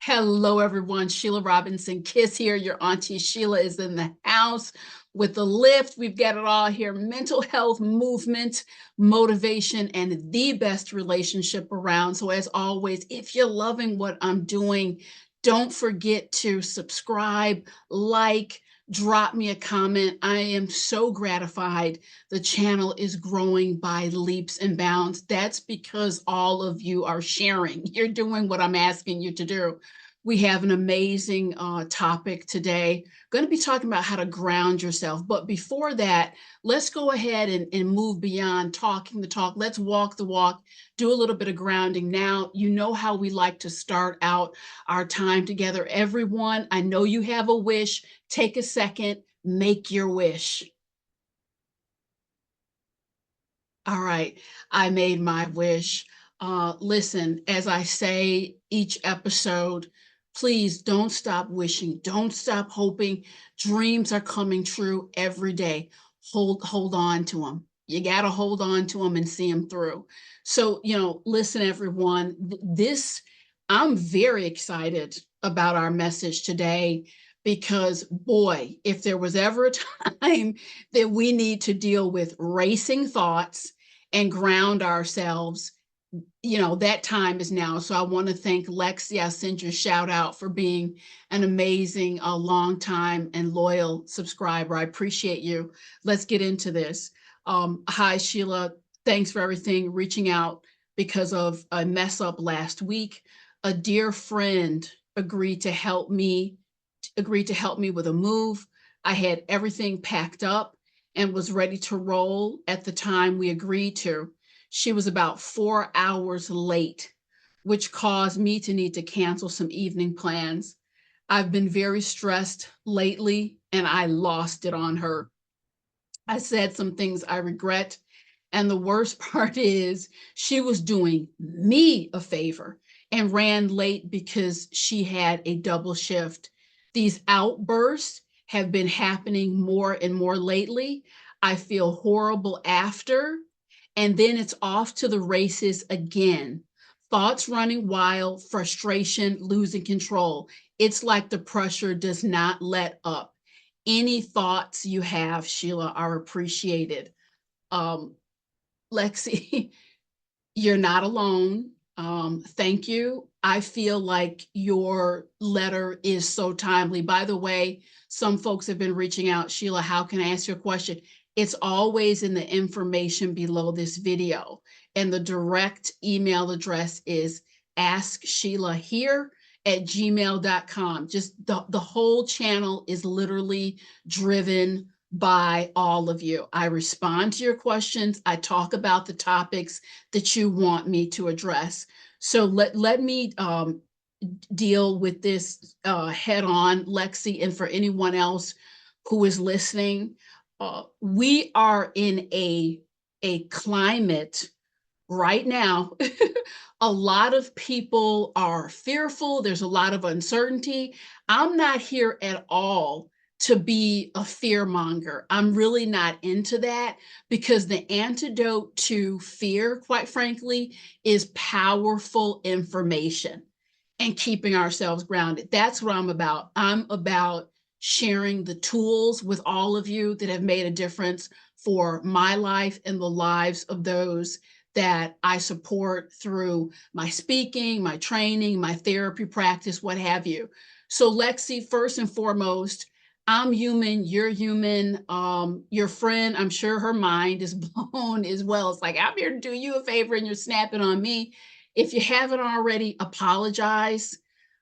Hello, everyone. Sheila Robinson-Kiss here. Your Auntie Sheila is in the house with the lift. We've got it all here. Mental health, movement, motivation, and the best relationship around. So as always, if you're loving what I'm doing, don't forget to subscribe, like, drop me a comment. I am so gratified. The channel is growing by leaps and bounds. That's because all of you are sharing. You're doing what I'm asking you to do. We have an amazing topic today. Going to be talking about how to ground yourself. But before that, let's go ahead and move beyond talking the talk. Let's walk the walk, do a little bit of grounding. Now, you know how we like to start out our time together. Everyone, I know you have a wish. Take a second, make your wish. All right, I made my wish. Listen, as I say each episode, please don't stop wishing, don't stop hoping. Dreams are coming true every day. Hold on to them. You got to hold on to them and see them through. So, listen, everyone, I'm very excited about our message today because, boy, if there was ever a time that we need to deal with racing thoughts and ground ourselves, that time is now. So I want to thank Lexi. I send you a shout out for being an amazing, long time and loyal subscriber. I appreciate you. Let's get into this. Hi, Sheila. Thanks for everything. Reaching out because of a mess up last week. A dear friend agreed to help me with a move. I had everything packed up and was ready to roll at the time we agreed to. She was about 4 hours late, which caused me to need to cancel some evening plans. I've been very stressed lately and I lost it on her. I said some things I regret. And the worst part is she was doing me a favor and ran late because she had a double shift. These outbursts have been happening more and more lately. I feel horrible after, and then it's off to the races again. Thoughts running wild, frustration, losing control. It's like the pressure does not let up. Any thoughts you have, Sheila, are appreciated. Um, Lexi, you're not alone. Thank you. I feel like your letter is so timely. By the way, some folks have been reaching out. Sheila, how can I ask you a question? It's always in the information below this video. And the direct email address is asksheilahere@gmail.com. Just the whole channel is literally driven by all of you. I respond to your questions. I talk about the topics that you want me to address. So let me deal with this head on, Lexi, and for anyone else who is listening. We are in a climate right now. A lot of people are fearful. There's a lot of uncertainty. I'm not here at all to be a fear monger. I'm really not into that because the antidote to fear, quite frankly, is powerful information and keeping ourselves grounded. That's what I'm about. I'm about sharing the tools with all of you that have made a difference for my life and the lives of those that I support through my speaking, my training, my therapy practice, what have you. So Lexi, first and foremost, I'm human, you're human. Your friend, I'm sure her mind is blown as well. It's like, I'm here to do you a favor and you're snapping on me. If you haven't already, apologize.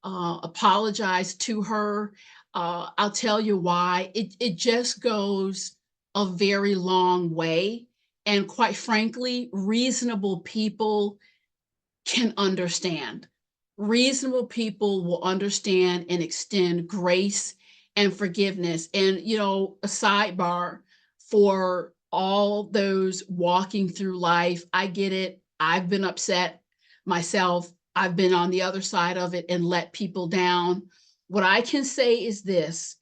Apologize to her. I'll tell you why. It just goes a very long way. And quite frankly, reasonable people can understand. Reasonable people will understand and extend grace and forgiveness. And, a sidebar for all those walking through life, I get it. I've been upset myself. I've been on the other side of it and let people down. What I can say is this: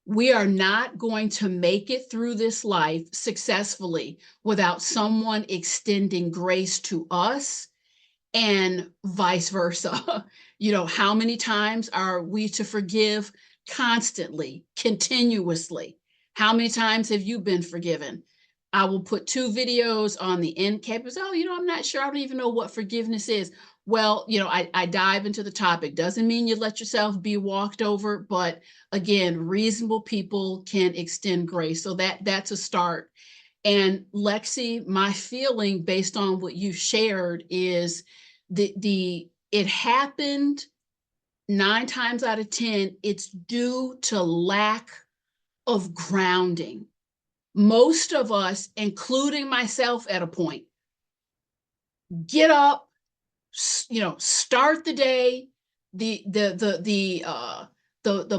we are not going to make it through this life successfully without someone extending grace to us and vice versa. How many times are we to forgive? Constantly, continuously. How many times have you been forgiven? I will put 2 videos on the end campus. Oh, I'm not sure. I don't even know what forgiveness is. Well, I dive into the topic. Doesn't mean you let yourself be walked over, but again, reasonable people can extend grace. So that's a start. And Lexi, my feeling based on what you shared is it happened 9 times out of 10, it's due to lack of grounding. Most of us, including myself at a point, get up, start the day, the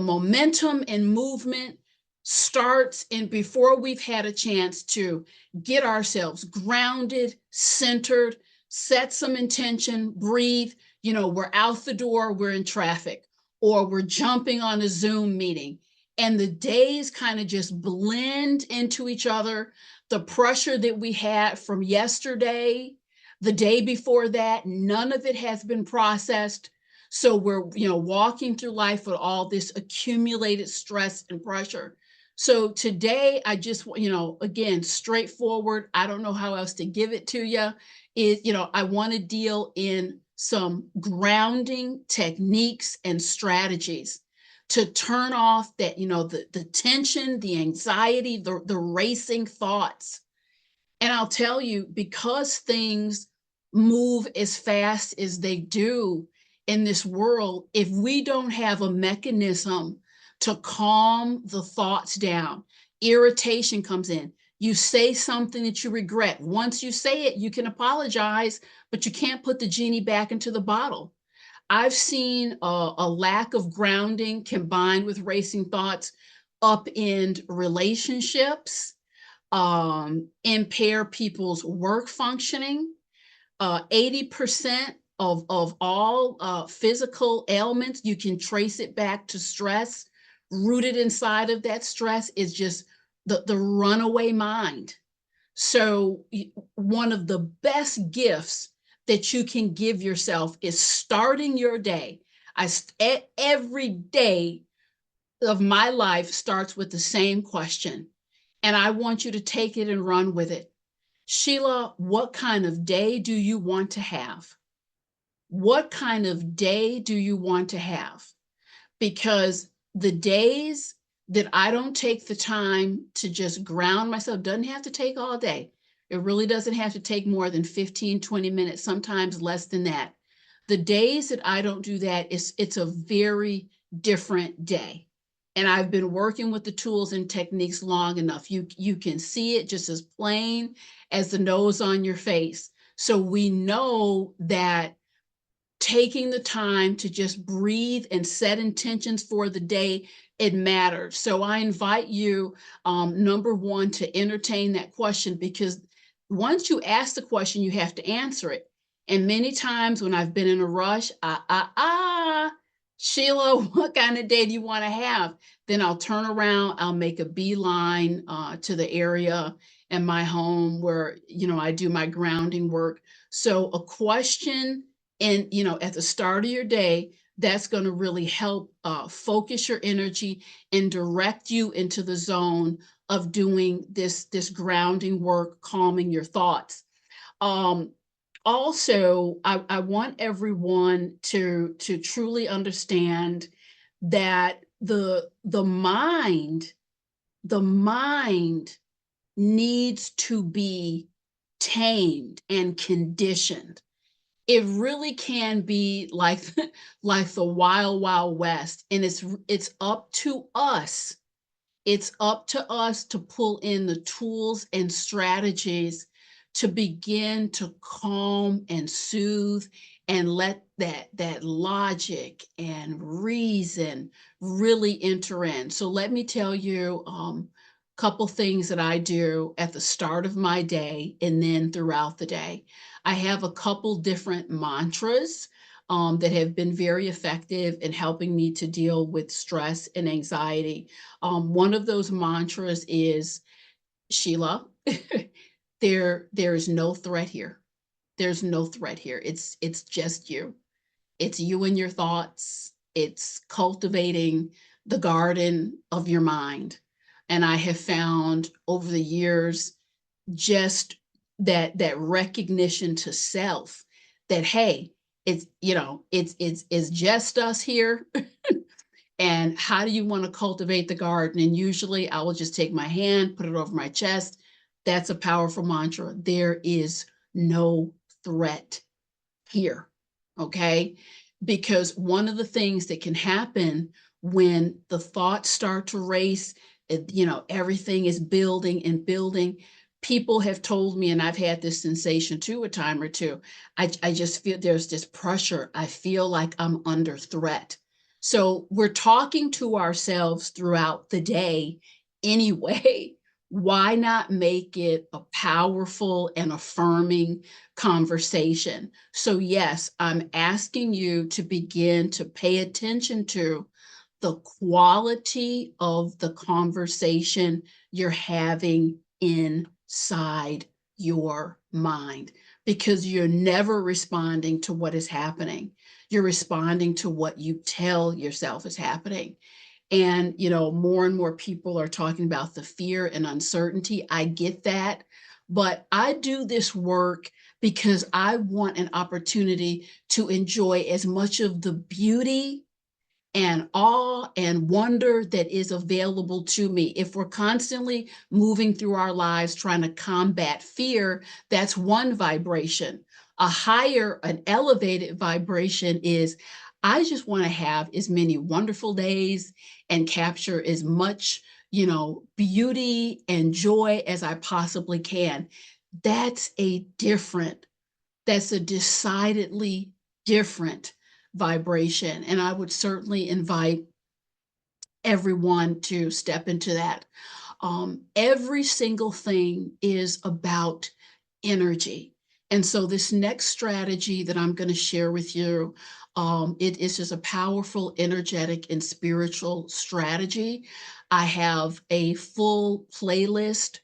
momentum and movement starts, and before we've had a chance to get ourselves grounded, centered, set some intention, breathe, we're out the door, we're in traffic, or we're jumping on a Zoom meeting, and the days kind of just blend into each other. The pressure that we had from yesterday, the day before that, none of it has been processed. So we're, walking through life with all this accumulated stress and pressure. So today, I just, again, straightforward, I don't know how else to give it to you, is, I want to deal in some grounding techniques and strategies to turn off that, the tension, the anxiety, the racing thoughts. And I'll tell you, because things move as fast as they do in this world, if we don't have a mechanism to calm the thoughts down, irritation comes in. You say something that you regret. Once you say it, you can apologize, but you can't put the genie back into the bottle. I've seen a lack of grounding combined with racing thoughts upend relationships, impair people's work functioning. 80% of all physical ailments, you can trace it back to stress. Rooted inside of that stress is just the runaway mind. So one of the best gifts that you can give yourself is starting your day. Every day of my life starts with the same question, and I want you to take it and run with it. Sheila, what kind of day do you want to have? What kind of day do you want to have? Because the days that I don't take the time to just ground myself, doesn't have to take all day. It really doesn't have to take more than 15, 20 minutes, sometimes less than that. The days that I don't do that, it's a very different day. And I've been working with the tools and techniques long enough. You can see it just as plain as the nose on your face. So we know that taking the time to just breathe and set intentions for the day, it matters. So I invite you, number one, to entertain that question, because once you ask the question, you have to answer it. And many times when I've been in a rush, Sheila, what kind of day do you want to have? Then I'll turn around, I'll make a beeline to the area in my home where, I do my grounding work. So a question, and at the start of your day, that's going to really help focus your energy and direct you into the zone of doing this grounding work, calming your thoughts. Also, I want everyone to truly understand that the mind needs to be tamed and conditioned. It really can be like like the wild, wild west, and it's up to us. It's up to us to pull in the tools and strategies to begin to calm and soothe and let that logic and reason really enter in. So let me tell you couple things that I do at the start of my day and then throughout the day. I have a couple different mantras that have been very effective in helping me to deal with stress and anxiety. One of those mantras is, Sheila, there is no threat here. There's no threat here. It's just you. It's you and your thoughts. It's cultivating the garden of your mind. And I have found over the years just that recognition to self that, hey, it's, it's just us here. And how do you want to cultivate the garden? And usually I will just take my hand, put it over my chest. That's a powerful mantra. There is no threat here. Okay. Because one of the things that can happen when the thoughts start to race, everything is building and building. People have told me, and I've had this sensation too, a time or two. I just feel there's this pressure. I feel like I'm under threat. So we're talking to ourselves throughout the day anyway. Why not make it a powerful and affirming conversation? So, yes, I'm asking you to begin to pay attention to the quality of the conversation you're having inside your mind, because you're never responding to what is happening. You're responding to what you tell yourself is happening. And, more and more people are talking about the fear and uncertainty. I get that. But I do this work because I want an opportunity to enjoy as much of the beauty and awe and wonder that is available to me. If we're constantly moving through our lives trying to combat fear, that's one vibration. A higher, an elevated vibration is, I just want to have as many wonderful days and capture as much, beauty and joy as I possibly can. That's a different, that's a decidedly different vibration. And I would certainly invite everyone to step into that. Every single thing is about energy. And so this next strategy that I'm going to share with you, it is just a powerful, energetic, and spiritual strategy. I have a full playlist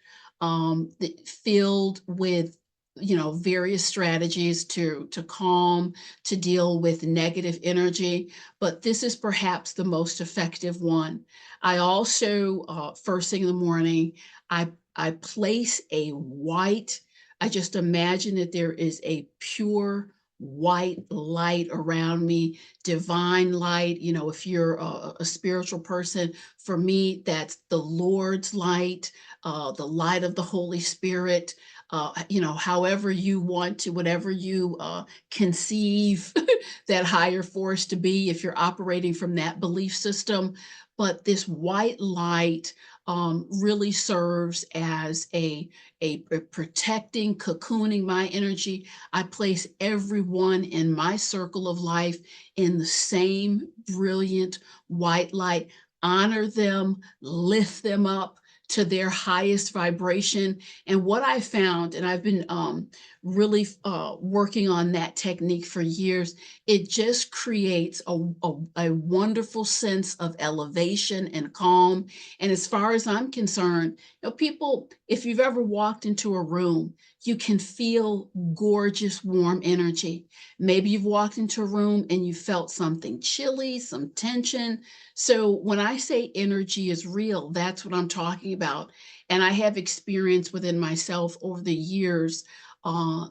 filled with various strategies to calm, to deal with negative energy, but this is perhaps the most effective one. I also, first thing in the morning, I place a white, I just imagine that there is a pure white light around me, divine light. If you're a spiritual person, for me, that's the Lord's light, the light of the Holy Spirit. However you want to, whatever you conceive that higher force to be, if you're operating from that belief system. But this white light really serves as a protecting, cocooning my energy. I place everyone in my circle of life in the same brilliant white light, honor them, lift them up to their highest vibration. And what I found, and I've been really working on that technique for years, it just creates a wonderful sense of elevation and calm. And as far as I'm concerned, people, if you've ever walked into a room, you can feel gorgeous, warm energy. Maybe you've walked into a room and you felt something chilly, some tension. So when I say energy is real, that's what I'm talking about. And I have experience within myself over the years.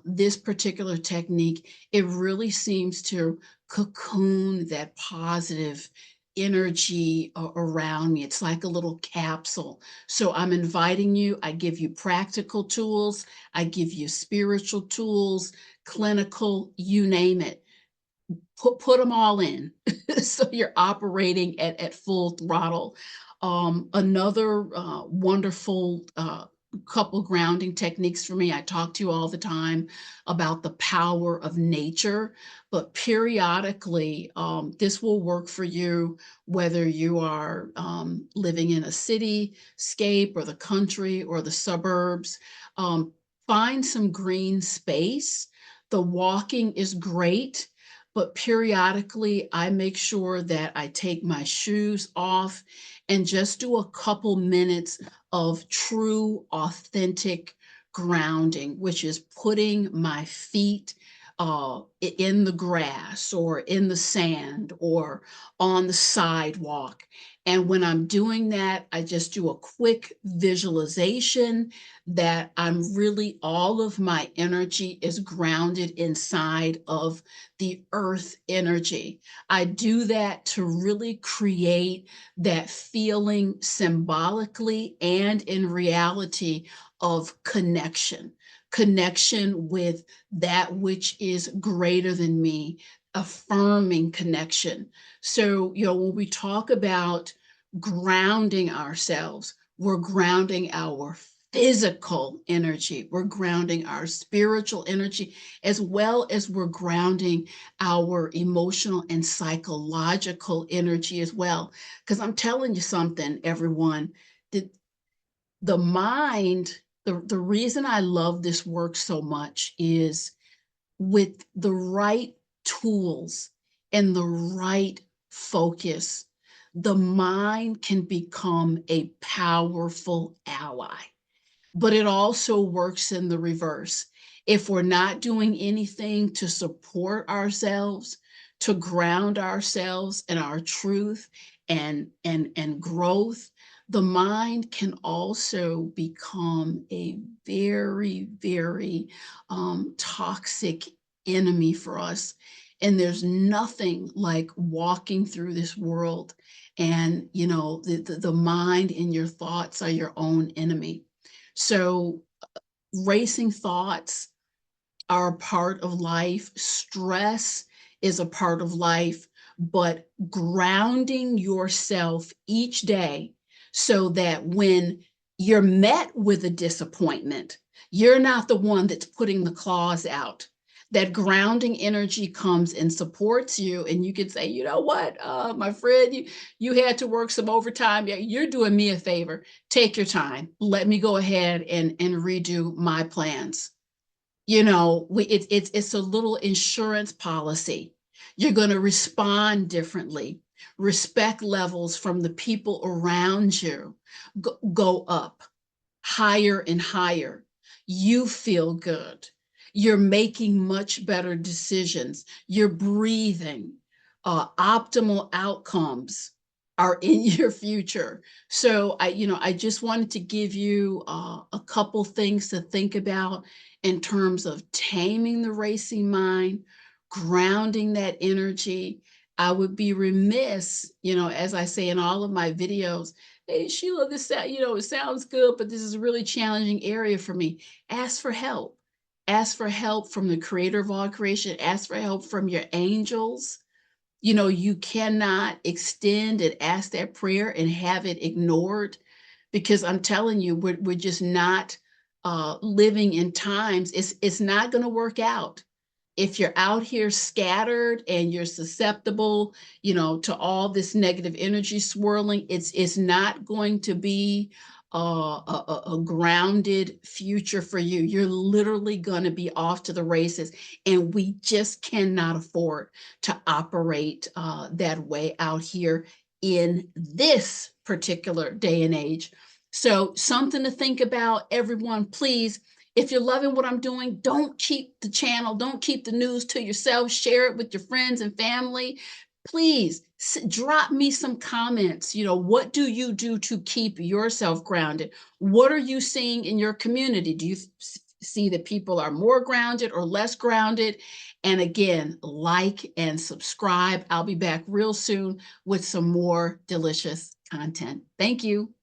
This particular technique, it really seems to cocoon that positive energy around me. It's like a little capsule. So I'm inviting you. I give you practical tools. I give you spiritual tools, clinical, you name it. Put them all in. So you're operating at full throttle. Another wonderful couple grounding techniques for me. I talk to you all the time about the power of nature, but periodically, this will work for you whether you are living in a cityscape or the country or the suburbs. Find some green space. The walking is great, but periodically I make sure that I take my shoes off and just do a couple minutes of true, authentic grounding, which is putting my feet in the grass or in the sand or on the sidewalk. And when I'm doing that, I just do a quick visualization that I'm really, all of my energy is grounded inside of the earth energy. I do that to really create that feeling symbolically and in reality of connection with that which is greater than me, affirming connection. So, when we talk about grounding ourselves, we're grounding our physical energy, we're grounding our spiritual energy, as well as we're grounding our emotional and psychological energy as well. Because I'm telling you something, everyone, that the mind, the reason I love this work so much is with the right tools and the right focus, the mind can become a powerful ally. But it also works in the reverse. If we're not doing anything to support ourselves, to ground ourselves in our truth and growth, the mind can also become a very, very toxic enemy for us. And there's nothing like walking through this world and, the mind and your thoughts are your own enemy. So racing thoughts are a part of life. Stress is a part of life, but grounding yourself each day so that when you're met with a disappointment, you're not the one that's putting the claws out. That grounding energy comes and supports you, and you can say, you know what, my friend, you had to work some overtime. Yeah, you're doing me a favor. Take your time. Let me go ahead and redo my plans. It's a little insurance policy. You're going to respond differently. Respect levels from the people around you go up higher and higher. You feel good. You're making much better decisions. You're breathing. Optimal outcomes are in your future. So I just wanted to give you a couple things to think about in terms of taming the racing mind, grounding that energy. I would be remiss, as I say in all of my videos, hey, Sheila, it sounds good, but this is a really challenging area for me. Ask for help. Ask for help from the creator of all creation. Ask for help from your angels. You cannot extend and ask that prayer and have it ignored, because I'm telling you, we're just not living in times. It's not going to work out if you're out here scattered and you're susceptible, to all this negative energy swirling. It's not going to be a grounded future for you. You're literally going to be off to the races, and we just cannot afford to operate that way out here in this particular day and age. So something to think about, everyone. Please, if you're loving what I'm doing, don't keep the channel, don't keep the news to yourself. Share it with your friends and family. Please drop me some comments. What do you do to keep yourself grounded? What are you seeing in your community? Do you see that people are more grounded or less grounded? And again, like and subscribe. I'll be back real soon with some more delicious content. Thank you.